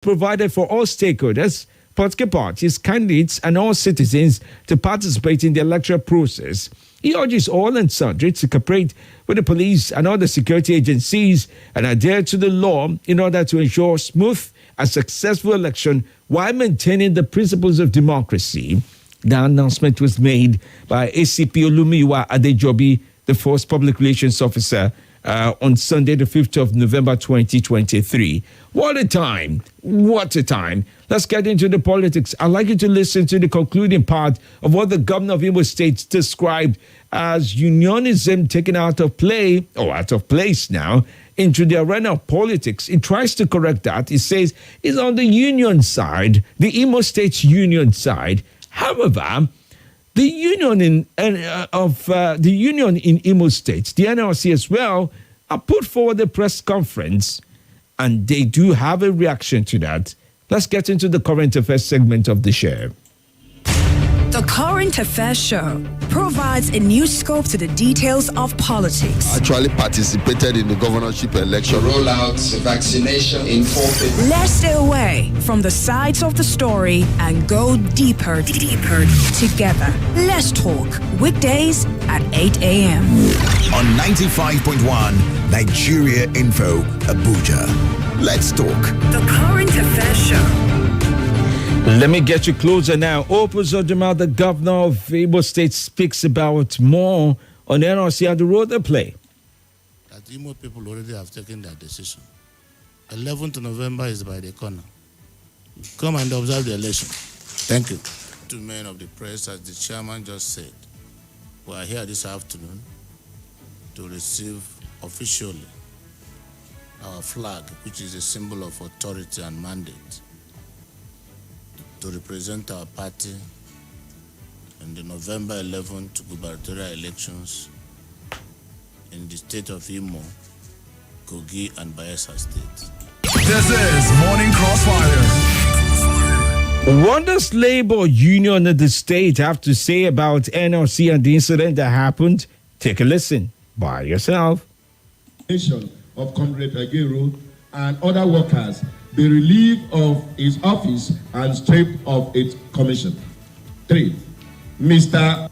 provided for all stakeholders, political parties, candidates, and all citizens to participate in the electoral process. He urges all and sundry to cooperate with the police and other security agencies and adhere to the law in order to ensure smooth and successful election while maintaining the principles of democracy. The announcement was made by ACP Olumiwa Adejobi, the Force Public Relations Officer, on Sunday, the 5th of November, 2023. What a time. What a time. Let's get into the politics. I'd like you to listen to the concluding part of what the governor of Imo State described as unionism taken out of play, or out of place now, into the arena of politics. He tries to correct that. He says it's on the union side, the Imo State union side. However, the union in Imo State, the NLC as well, put forward a press conference, and they do have a reaction to that. Let's get into the current affairs segment of the show. The Current Affairs Show provides a new scope to the details of politics. Actually participated in the governorship election. Roll out vaccination in 4 people. Let's stay away from the sides of the story and go deeper together. Let's talk weekdays at 8 a.m. on 95.1 Nigeria Info Abuja. Let's talk. The Current Affairs Show. Let me get you closer now. Opuzodima, the governor of Imo State, speaks about more on NRC and the role they play. That Imo people already have taken their decision. 11th November is by the corner. Come and observe the election. Thank you. To men of the press, as the chairman just said, we are here this afternoon to receive officially our flag, which is a symbol of authority and mandate, to represent our party in the November 11th gubernatorial elections in the state of Imo, Kogi, and Bayelsa states. This is Morning Crossfire. What does Labour Union of the state have to say about NLC and the incident that happened? Take a listen by yourself. Of Comrade Agero and other workers be relieved of his office and stripped of its commission. 3. Mr.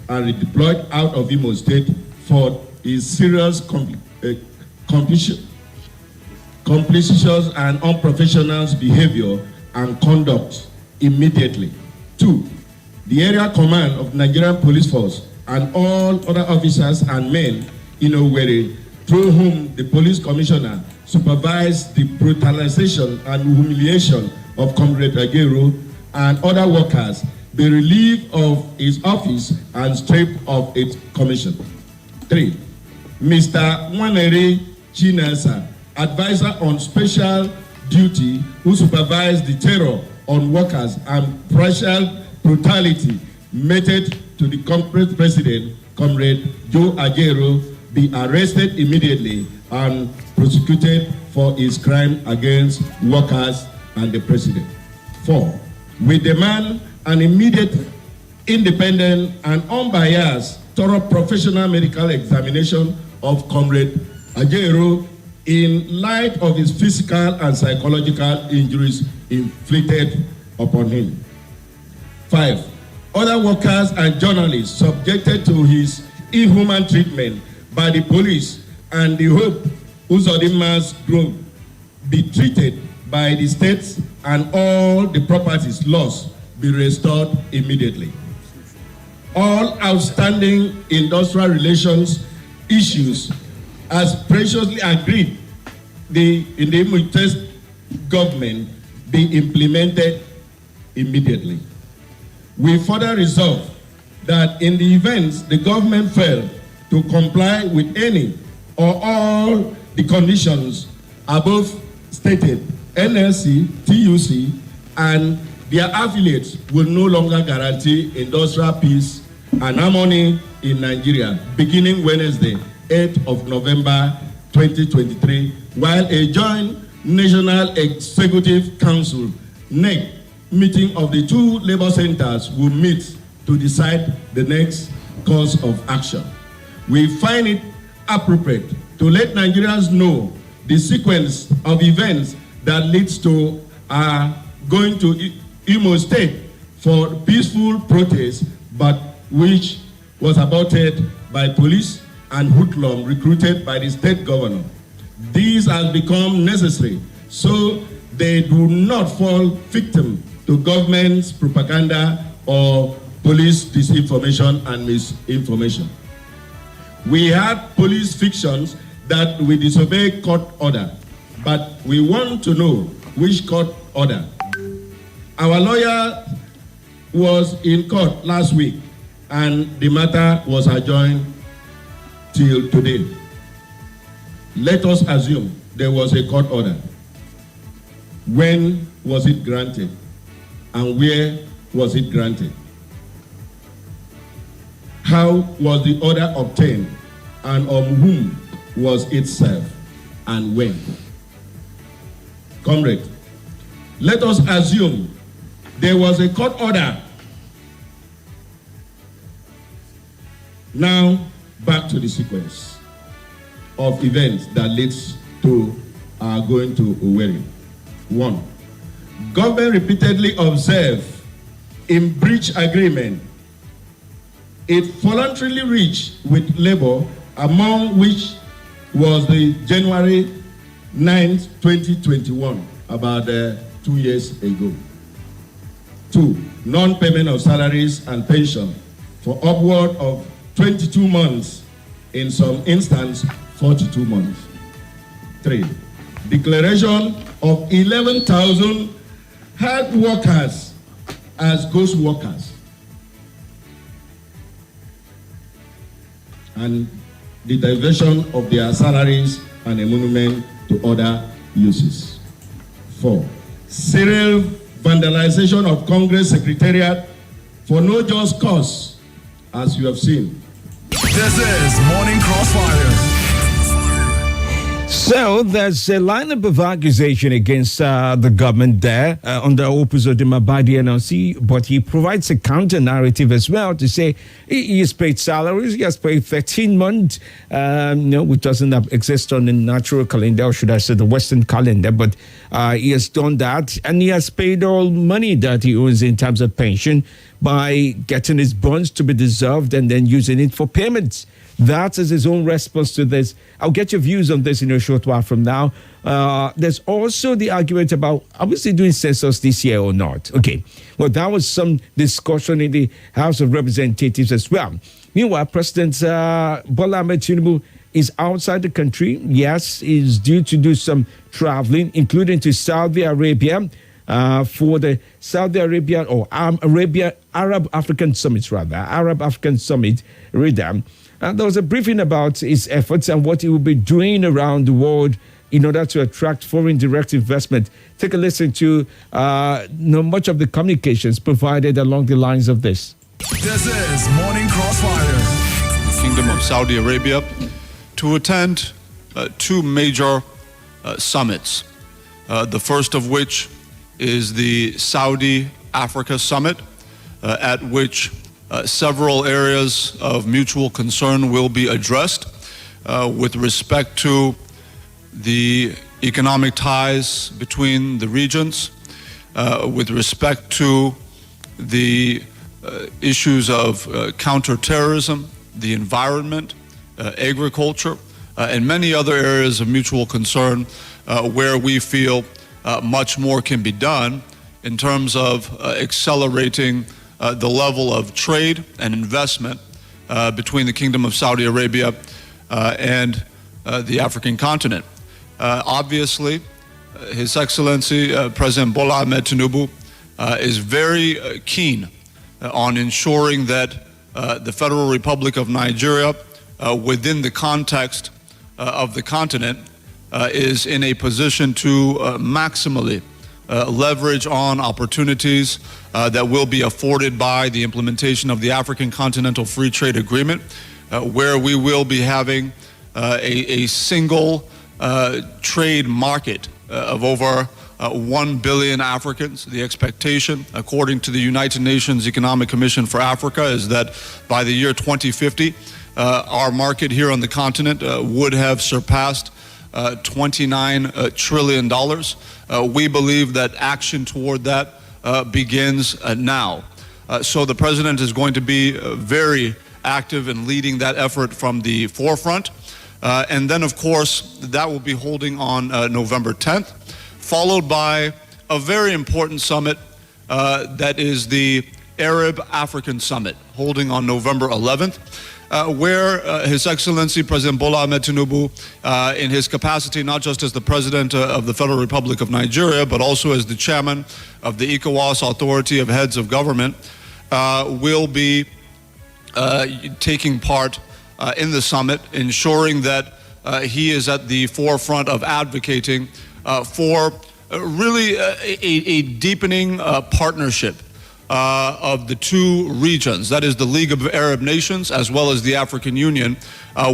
and redeployed out of Imo State for his serious complicitious and unprofessional behavior and conduct immediately. 2. The area command of Nigerian Police Force and all other officers and men in Owerri, through whom the police commissioner supervised the brutalization and humiliation of Comrade Agero and other workers, be relieved of his office and stripped of its commission. 3. Mr. Nwaneri Chinasa, advisor on special duty, who supervised the terror on workers and partial brutality meted to the corporate president, Comrade Joe Agero, be arrested immediately and prosecuted for his crime against workers and the president. 4. We demand an immediate, independent, and unbiased, thorough professional medical examination of Comrade Agero in light of his physical and psychological injuries inflicted upon him. 5. Other workers and journalists subjected to his inhuman treatment by the police and the Hope Uzodima's group be treated by the states and all the properties lost be restored immediately. All outstanding industrial relations issues as preciously agreed in the Imo State government be implemented immediately. We further resolve that in the events the government failed to comply with any or all the conditions above stated, NLC, TUC, and their affiliates will no longer guarantee industrial peace and harmony in Nigeria beginning Wednesday, 8th of November 2023, while a joint National Executive Council NEC meeting of the two labor centers will meet to decide the next course of action. We find it appropriate to let Nigerians know the sequence of events that leads to are going to Imo State for peaceful protest, but which was aborted by police and hoodlum recruited by the state governor. These has become necessary so they do not fall victim to government's propaganda or police disinformation and misinformation. We had police fictions that we disobey court order, but we want to know which court order. Our lawyer was in court last week and the matter was adjourned till today. Let us assume there was a court order. When was it granted? And where was it granted? How was the order obtained? And on whom was it served? And when? Comrade, let us assume there was a court order. Now, back to the sequence of events that leads to our going to Owerri. 1. Government repeatedly observed in breach agreement it voluntarily reached with labor, among which was the January 9th, 2021, about 2 years ago. 2. Non-payment of salaries and pension for upward of 22 months, in some instances 42 months. 3. Declaration of 11,000 health workers as ghost workers, and the diversion of their salaries and emolument to other uses. 4. Serial vandalization of Congress Secretariat for no just cause, as you have seen. This is Morning Crossfire. So there's a lineup of accusation against the government there under Opuzodima by the NLC, but he provides a counter narrative as well to say he has paid salaries, he has paid 13 months, which doesn't exist on the natural calendar, or should I say the Western calendar, but he has done that, and he has paid all money that he owes in terms of pension by getting his bonds to be dissolved and then using it for payments. That is his own response to this. I'll get your views on this in a short while from now. There's also the argument about obviously doing census this year or not. Okay, well, that was some discussion in the House of Representatives as well. Meanwhile, President Bola Ahmed Tinubu is outside the country. Yes, he's due to do some traveling, including to Saudi Arabia for the Saudi Arabia or Arab African Summit, RIDA. And there was a briefing about his efforts and what he will be doing around the world in order to attract foreign direct investment. Take a listen to much of the communications provided along the lines of this. This is Morning Crossfire. The Kingdom of Saudi Arabia to attend two major summits. The first of which is the Saudi Africa Summit, at which several areas of mutual concern will be addressed with respect to the economic ties between the regions, with respect to the issues of counterterrorism, the environment, agriculture, and many other areas of mutual concern where we feel much more can be done in terms of accelerating the level of trade and investment between the Kingdom of Saudi Arabia and the African continent. Obviously, His Excellency President Bola Ahmed Tinubu is very keen on ensuring that the Federal Republic of Nigeria, within the context of the continent, is in a position to maximally leverage on opportunities that will be afforded by the implementation of the African Continental Free Trade Agreement, where we will be having a single trade market of over 1 billion Africans. The expectation, according to the United Nations Economic Commission for Africa, is that by the year 2050, our market here on the continent would have surpassed $29 trillion. We believe that action toward that begins now. So the president is going to be very active in leading that effort from the forefront. And then, of course, that will be holding on November 10th, followed by a very important summit that is the Arab-African Summit, holding on November 11th, where His Excellency President Bola Ahmed Tinubu, in his capacity not just as the President of the Federal Republic of Nigeria, but also as the Chairman of the ECOWAS Authority of Heads of Government, will be taking part in the summit, ensuring that he is at the forefront of advocating for really a deepening partnership of the two regions, that is the League of Arab Nations as well as the African Union,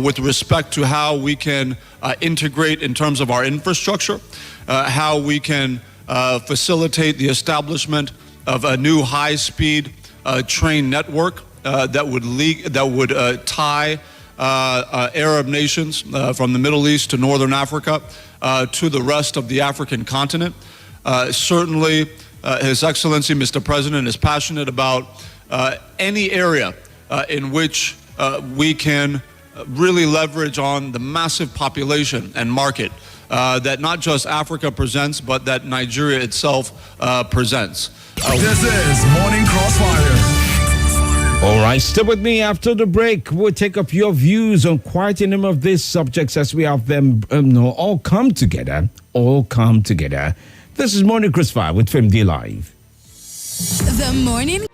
with respect to how we can integrate in terms of our infrastructure, how we can facilitate the establishment of a new high-speed train network that would tie Arab nations from the Middle East to Northern Africa to the rest of the African continent. Certainly, His Excellency, Mr. President, is passionate about any area in which we can really leverage on the massive population and market that not just Africa presents, but that Nigeria itself presents. This is Morning Crossfire. All right, stay with me after the break. We'll take up your views on quite a number of these subjects as we have them all come together. This is Morning Crossfire with Femi Live. The morning.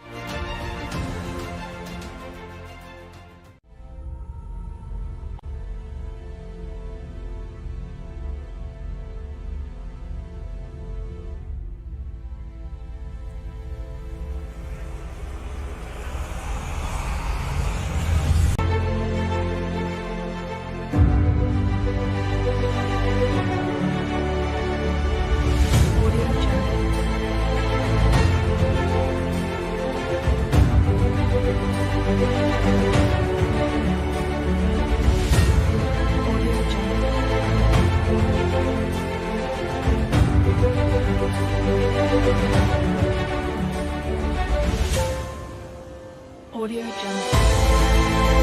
Audio Jungle.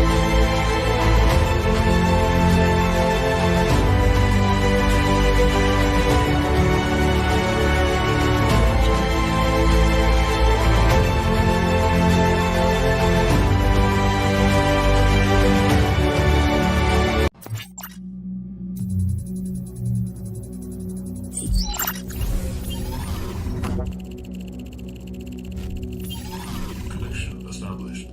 Connection established.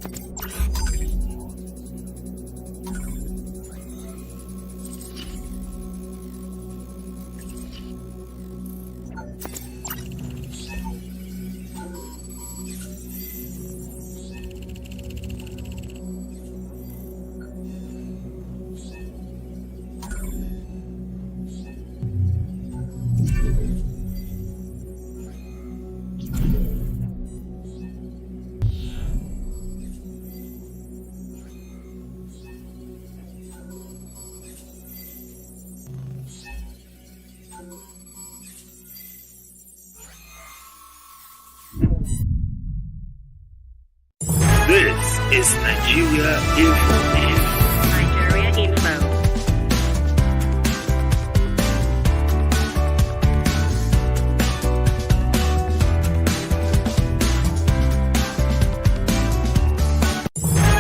This is Nigeria Info. Nigeria Info.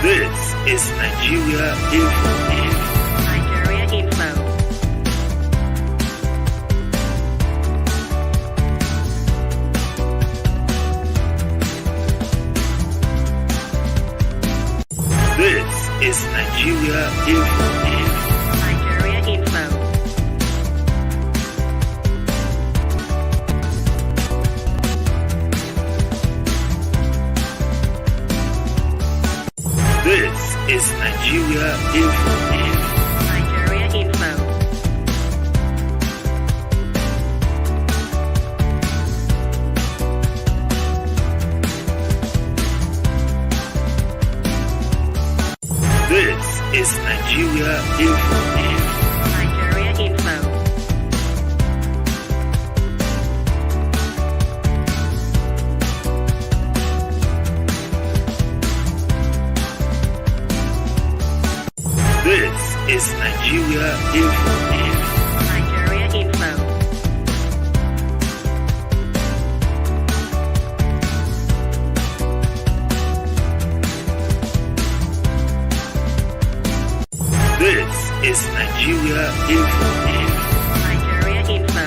This is Nigeria Info. Nigeria Info. This is Nigeria Info. Nigeria Info. This is Nigeria Info. Nigeria Info. This is Nigeria Info. Nigeria Info. Nigeria Info. This is Nigeria Info. Nigeria Info.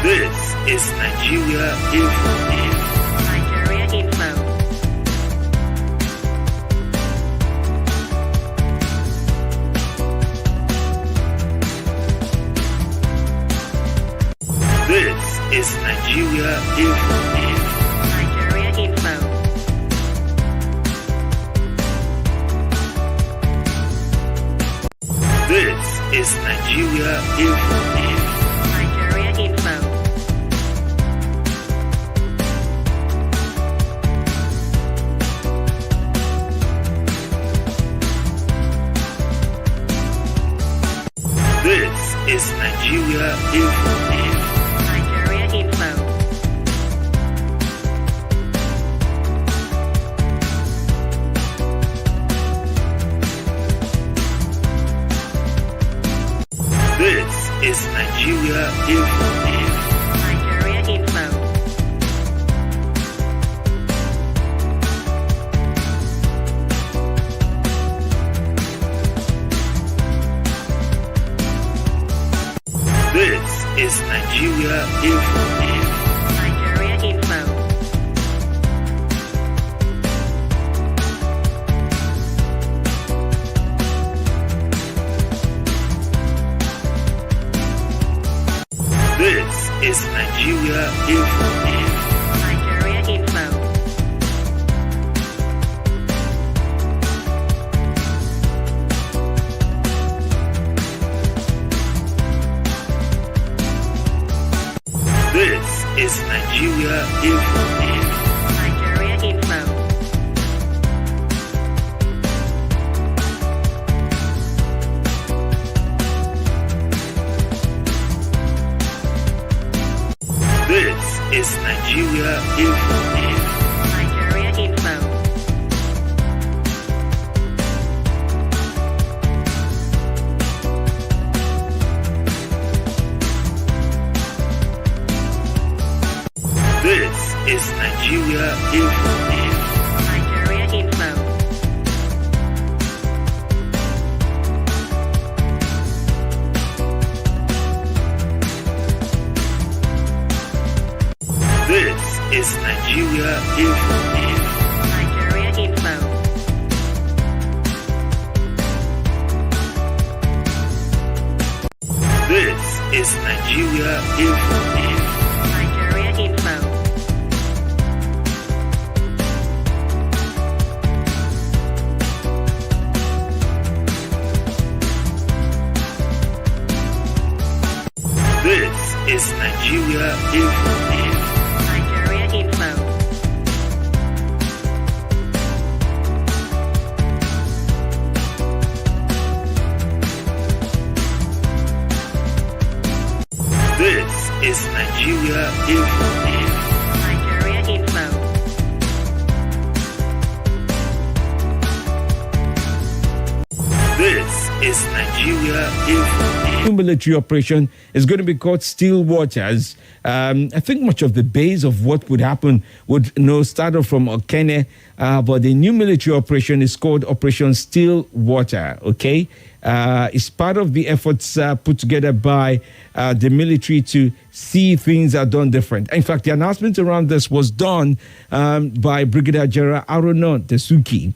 This is Nigeria Info. Nigeria Info. This is Nigeria Info. Nigeria Info. This is Nigeria Info. Nigeria Info. This is Nigeria Info. Nigeria Info. This is Nigeria Info. Nigeria Info. This is Nigeria Info. Nigeria Info. This is Nigeria Info. Nigeria Info. This is Nigeria Info. Nigeria Info. This is Nigeria Info. Nigeria Info. This is Nigeria Info. Nigeria Info. This is Nigeria Info. Nigeria Info. This is Nigeria Info. Nigeria Info. This is Nigeria Info. Nigeria Info. This is Nigeria Info. Nigeria Info. This is Nigeria Info. Military operation is going to be called Still Waters. I think much of the base of what would happen would start off from Okene, but the new military operation is called Operation Still Water. Okay, it's part of the efforts put together by the military to see things are done different. In fact, the announcement around this was done by Brigadier General Arono Desuki,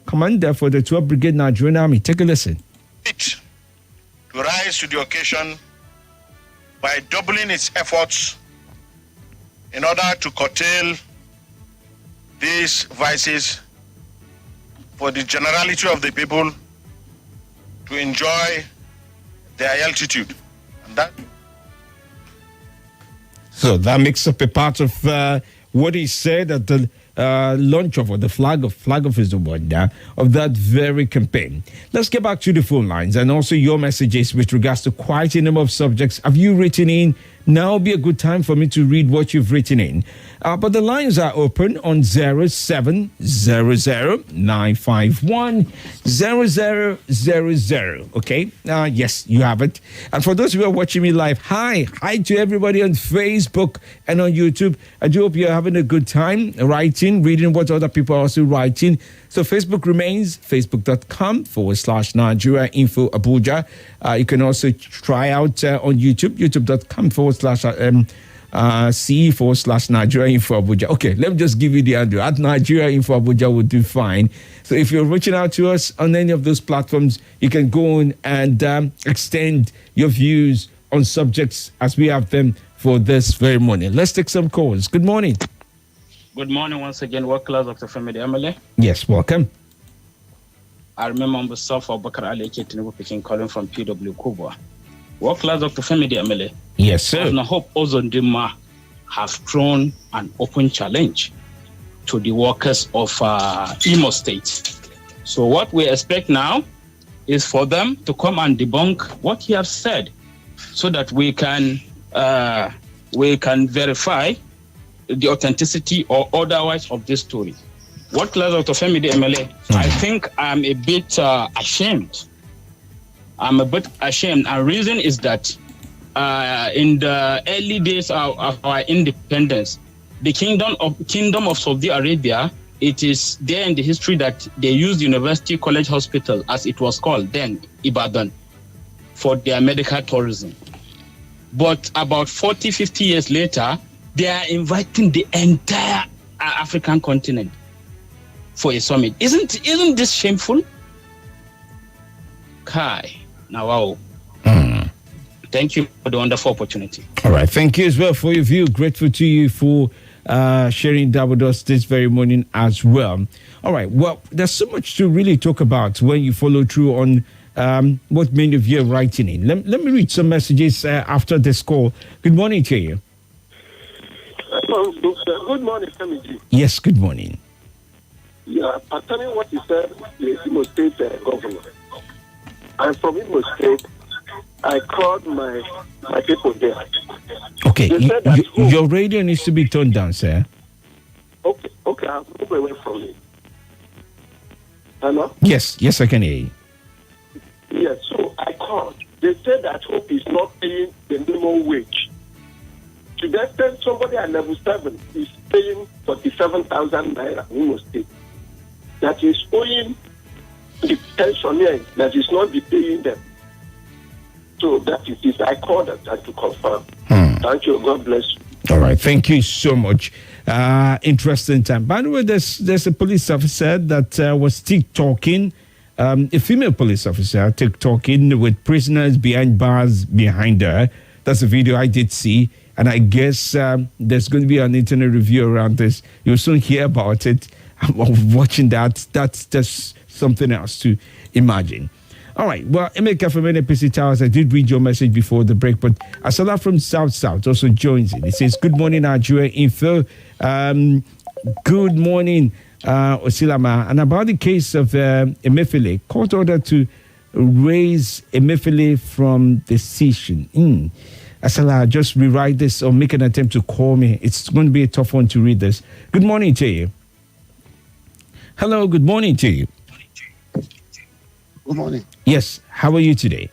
commander for the 12th Brigade Nigerian Army. Take a listen. To rise to the occasion by doubling its efforts in order to curtail these vices for the generality of the people to enjoy their altitude. And that. So that makes up a part of what he said at the launch of, or the flag of is the word now, of that very campaign. Let's get back to the phone lines and also your messages with regards to quite a number of subjects. Have you written in now would be a good time for me to read what you've written in. But the lines are open on 0700-951-0000. Okay? Yes, you have it. And for those who are watching me live, hi to everybody on Facebook and on YouTube. I do hope you're having a good time writing, reading what other people are also writing. So Facebook remains facebook.com/Nigeria Info Abuja. You can also try out on YouTube, youtube.com/C/Nigeria Info Abuja. Okay, let me just give you the handle. At Nigeria Info Abuja would do fine. So if you're reaching out to us on any of those platforms, you can go on and extend your views on subjects as we have them for this very morning. Let's take some calls. Good morning. Good morning once again. Work class, Dr. Femi Emily. Yes, welcome. I remember myself, Bakar Ali Tinubu picking calling from PW Kuba. Work class, Dr. Femi Emily. Yes, sir. And I hope Ozondima have thrown an open challenge to the workers of Imo State. So what we expect now is for them to come and debunk what he has said, so that we can verify the authenticity or otherwise of this story. What class Dr. Femi MLA? I think I'm a bit ashamed. I'm a bit ashamed. And reason is that in the early days of our independence, the kingdom of Saudi Arabia, it is there in the history that they used University College Hospital, as it was called then, Ibadan, for their medical tourism. But about 40, 50 years later, they are inviting the entire African continent for a summit. Isn't this shameful? Kai, now wow. Thank you for the wonderful opportunity. All right, thank you as well for your view. Grateful to you for sharing that with us this very morning as well. All right, well, there's so much to really talk about when you follow through on what many of you are writing in. Let me read some messages after this call. Good morning to you. Good morning, Femi. Yes, good morning. Yeah, pertaining what you said, the Imo State governor. I'm from Imo State. I called my people there. Okay, your radio needs to be turned down, sir. Okay, I'll move away from it. Hello? Yes, I can hear you. Yes, so I called. They said that Hope is not paying the minimum wage. To the extent somebody at level 7 is paying 47,000 naira in Imo State, that is owing the pensioners that is not be paying them. So that is it. I called them to confirm. Thank you. God bless you. All right. Thank you so much. Interesting time. By the way, there's a police officer that was TikToking, a female police officer TikToking with prisoners behind bars behind her. That's a video I did see. And I guess there's going to be an internet review around this. You'll soon hear about it. Watching that, that's just something else to imagine. All right. Well, Emeka from NPC Towers, I did read your message before the break, but Asala from South also joins in. It says, good morning, Nigeria Info. Good morning, Osilama. And about the case of Emefiele, court order to raise Emefiele from decision. Asala, just rewrite this or make an attempt to call me. It's going to be a tough one to read this. Good morning to you. Hello, good morning to you. Good morning. Yes, how are you today?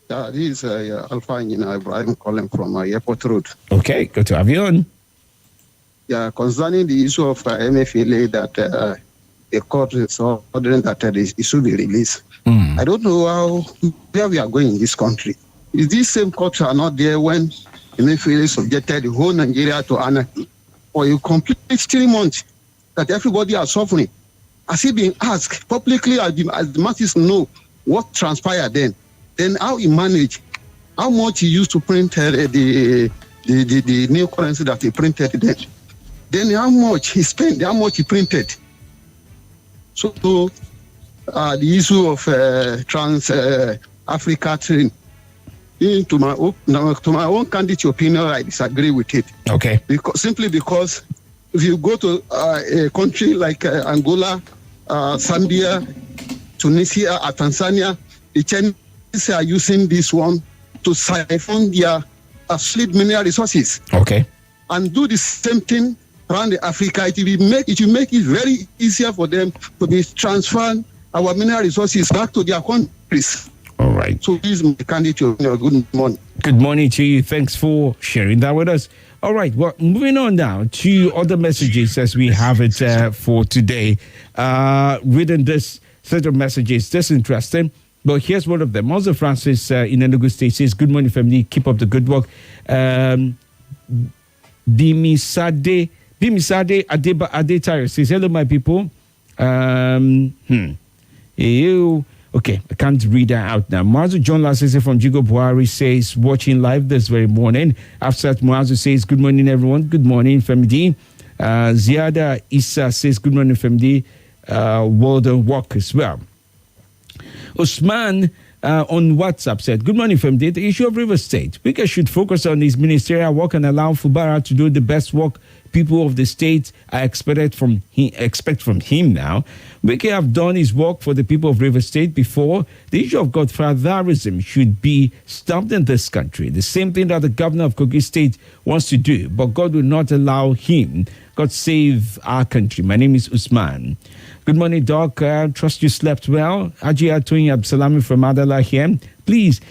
This is Alpha Engineer Ibrahim calling from Airport Road. Okay, good to have you on. Yeah, concerning the issue of MFLA that the court is ordering that it should be released. I don't know where we are going in this country. Is these same courts are not there when MFLA subjected the whole Nigeria to anarchy for a complete 3 months that everybody are suffering? Has he been asked publicly as the masses know what transpired then how he managed, how much he used to print the new currency that he printed then how much he spent, how much he printed. So the issue of Trans-Africa train, to my own candid opinion, I disagree with it. Okay. Simply because if you go to a country like Angola, Zambia, Tunisia, Tanzania, the Chinese are using this one to siphon their absolute mineral resources. Okay. And do the same thing around Africa. It will make it very easier for them to be transferring our mineral resources back to their countries. All right. So this is my candidate. Good morning. Good morning to you. Thanks for sharing that with us. All right. Well, moving on now to other messages as we have it for today. Reading this set of messages, that's interesting. But here's one of them. Also, Francis in Enugu State says, "Good morning, family. Keep up the good work." Bimisade Adeba Adetayo says, "Hello, my people." Okay, I can't read that out now. Muazu John Lasese from Jigo Buhari says, watching live this very morning. After that, Muazu says, "Good morning, everyone." Good morning, Femi. Ziada Issa says, "Good morning, Femi. Well done work as well." Usman on WhatsApp said, "Good morning, Femi. The issue of River State. Wike should focus on his ministerial work and allow Fubara to do the best work people of the state expect from him now. Wike have done his work for the people of River State before. The issue of godfatherism should be stopped in this country. The same thing that the governor of Kogi State wants to do, but God will not allow him. God save our country." My name is Usman. Good morning, Doc. Trust you slept well. Haji Atoyin Absalami from Adala here. Please,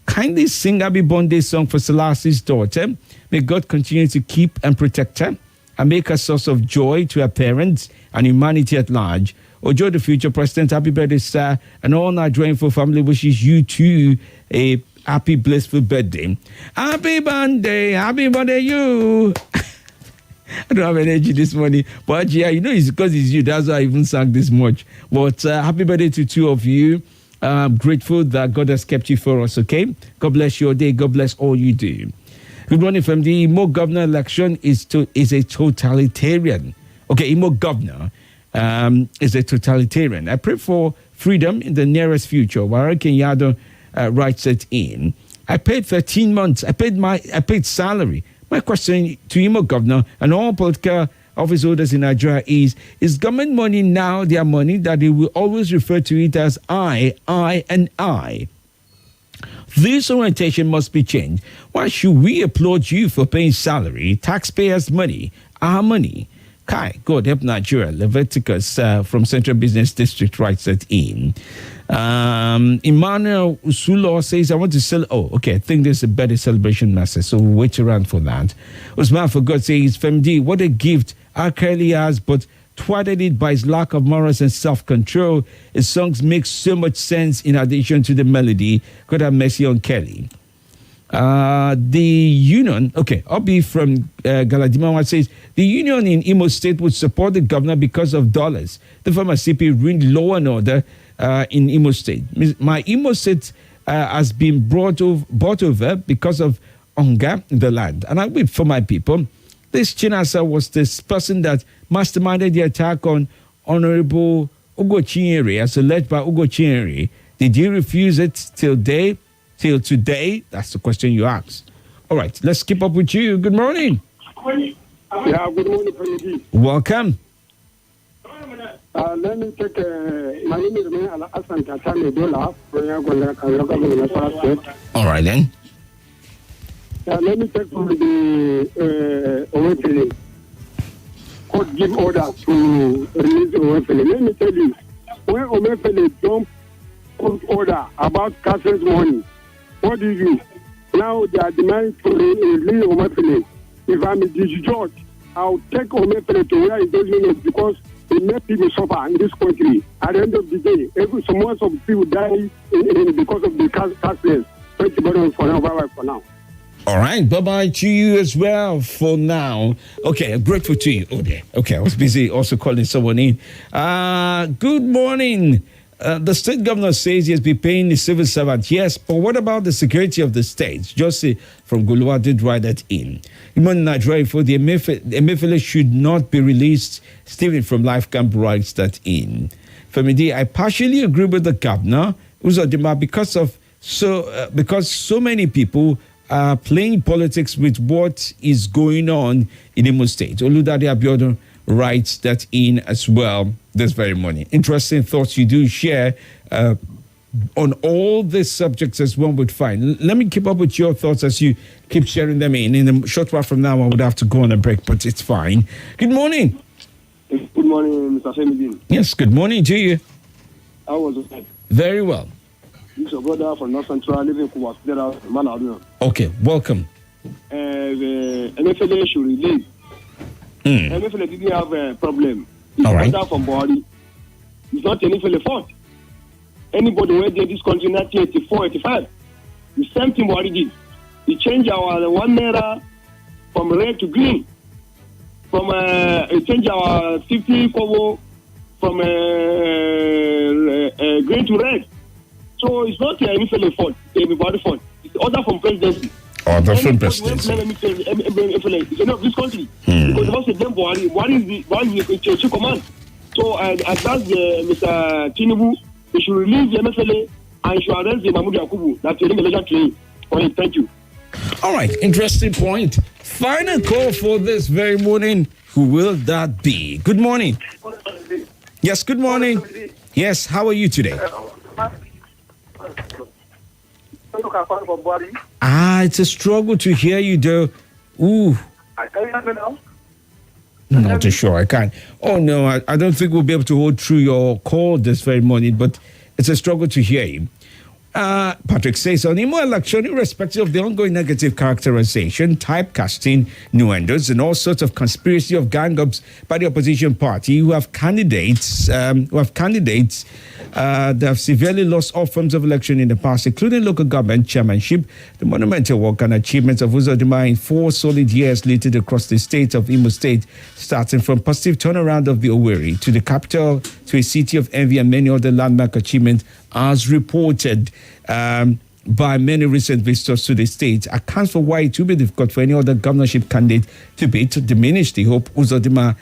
kindly sing Abi Bonde's song for Selassie's daughter. May God continue to keep and protect her and make a source of joy to her parents and humanity at large. Ojo, the future president, happy birthday, sir, and all Nigerian family wishes you too a happy, blissful birthday. Happy birthday, you. I don't have energy this morning, but yeah, it's because it's you. That's why I even sang this much. But happy birthday to two of you. I'm grateful that God has kept you for us, okay? God bless your day. God bless all you do. Good morning, from the Imo governor election is a totalitarian. Okay, Imo governor is a totalitarian. I pray for freedom in the nearest future. Wara Kenyatta writes it in. I paid 13 months. I paid salary. My question to Imo governor and all political office holders in Nigeria is government money now their money that they will always refer to it as I, and I? This orientation must be changed. Why should we applaud you for paying salary, taxpayers' money, our money? Kai, God help Nigeria. Leviticus from Central Business District writes that in. Emmanuel Usulo says, "I want to sell." Oh, okay. I think there's a better celebration message, so we'll wait around for that. Usman for God says, "Femdi, what a gift our Kelly has, but thwarted it by his lack of morals and self-control. His songs make so much sense in addition to the melody. God have mercy on Kelly." The union, okay, Obi from Galadima says, "The union in Imo State would support the governor because of dollars. The former CP ruined law and order in Imo State. My Imo State has been bought over because of hunger in the land. And I weep for my people. This Chinasa was this person that masterminded the attack on Honorable Ugo Chinyere, as alleged by Ugo Chinyere. Did he refuse it till today? That's the question you asked. All right, let's keep up with you. Good morning. Yeah, good morning, Femi. Welcome. Let me take my name is Hassan Katane Dola. All right, then. Let me take from the Owefele. Court give order to release Owefele. Let me tell you, when Owefele don't court order about Catherine's money, what do you do? Now they are demanding to release Owefele. If I'm a judge, I'll take Owefele to where he doesn't know, because it makes people suffer in this country. At the end of the day, some months of people die because of the cashless. Thank you very much for now. Bye-bye for now. All right, bye-bye to you as well for now. Okay, I'm grateful to you. Okay, I was busy also calling someone in. Good morning. The state governor says he has been paying the civil servant. Yes, but what about the security of the state? Josie from Gulua did write that in. Imon Nigeria for the Emefiele should not be released. Stephen from Life Camp writes that in. Femidi, I partially agree with the governor, Uzodima, because so many people are playing politics with what is going on in Imo State. Oludade Abiodun writes that in as well this very morning. Interesting thoughts you do share on all these subjects as one would find. Let me keep up with your thoughts as you keep sharing them in. In a short while from now, I would have to go on a break, but it's fine. Good morning. Good morning, Mr. Femi. Yes, good morning to you. How was it? Very well. This is your brother from North Central, living in Kuwait. Okay, welcome. The MFLA should release. MFLA didn't have a problem. It's all right. From body. It's not MFLA fault. Anybody who did this country in 1984, 85, the same thing what he did. He changed our 1 naira from red to green. He changed our 50 kobo from green to red. So it's not MFLA fault, it's everybody's fault. It's order from presidency. Order from presidency. It's enough this country. Because once again, what is the command? So I asked Mr. Tinubu, he should release the MFLA and he should arrest the Mahmoud Yakubu. That's the election training. Thank you. All right, interesting point. Final call for this very morning. Who will that be? Good morning. Yes, good morning. Yes, how are you today? It's a struggle to hear you, though. Ooh. Not too sure. I can't. Oh, no, I don't think we'll be able to hold through your call this very morning, but it's a struggle to hear you. Patrick says on Imo election, irrespective of the ongoing negative characterization, typecasting, nuandos, and all sorts of conspiracy of gang-ups by the opposition party who have candidates that have severely lost all forms of election in the past, including local government chairmanship, the monumental work and achievements of Uzodinma in 4 solid years littered across the state of Imo State, starting from positive turnaround of the Owerri to the capital, to a city of envy and many other landmark achievements, as reported by many recent visitors to the state, accounts for why it will be difficult for any other governorship candidate to diminish the hope Uzodinma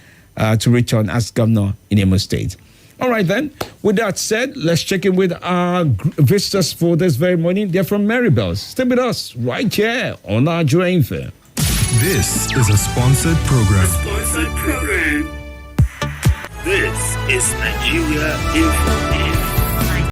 to return as governor in Imo State. All right, then. With that said, let's check in with our visitors for this very morning. They're from Maribel. Stay with us right here on our Nigeria Info. This is a sponsored program. This is Nigeria Info.